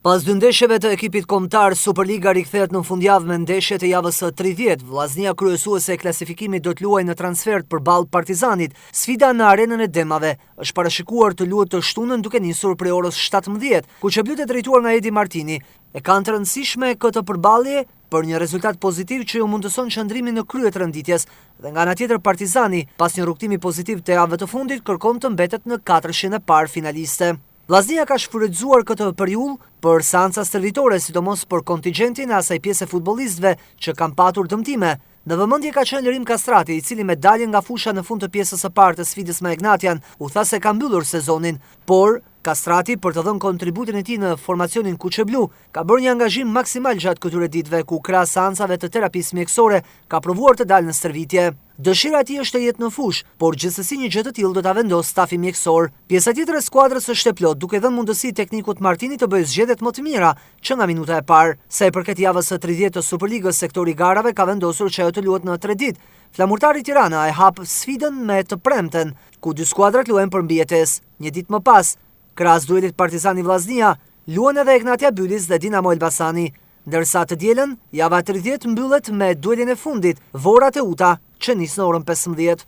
Pas dy ndeshjeve të ekipit kombëtar, Superliga rikthehet në fundjavë me ndeshjet e javës së 30. Vllaznia kryesuese e klasifikimit do të luajë në transfert përballë Partizanit. Sfida në arenën e Demave është parashikuar të luhet të shtunën duke nisur prej orës 17, ku Çeblyt e drejtuar nga Edi Martini e kanë të rëndësishme këtë përballje për një rezultat pozitiv që ju mundëson qëndrimin në krye të renditjes, dhe nga ana tjetër Partizani, pas një rrugtimi pozitiv të javëve të fundit, kërkon të mbetet në 400 e parë finaliste. Vllaznia ka shfrytzuar këtë periudhë për seanca stërvitore, sidomos për kontingjentin e asaj pjese futbollistëve që kanë patur dëmtime. Në vëmendje ka qenë Lirim Kastrati, i cili me daljen nga fusha në fund të pjesës së parë të sfidës me Egnatian, u tha se ka mbyllur sezonin, por Kastrati, për të dhënë kontributin e tij në formacionin kuqeblu, ka bërë një angazhim maksimal gjatë këtyre ditëve, ku krahas seancave të terapisë mjekësore ka provuar të dalë në stërvitje. Dëshira e tij është të jetë në fushë, por gjithsesi një gjë të tillë do ta vendosë stafi mjekësor. Pjesa tjetër e skuadrës është e plot, duke dhënë mundësi teknikut Martini të bëjë zgjedhjet më të mira që nga minuta e parë. Sa i përket javës së 30 të Superligës, sektori garave ka vendosur që ajo të luhet në 3 ditë. Flamurtari Tirana e hap sfidën me të premten, ku dy skuadrat luajnë për mbijetesë. Një ditë më pas, krahas duelit Partizani Vllaznia, luan edhe Egnatia Bylis dhe Dinamo Elbasani, ndërsa të dielën java 30 mbyllet me duelin e fundit, Vora Teuta, që nis në orën 15.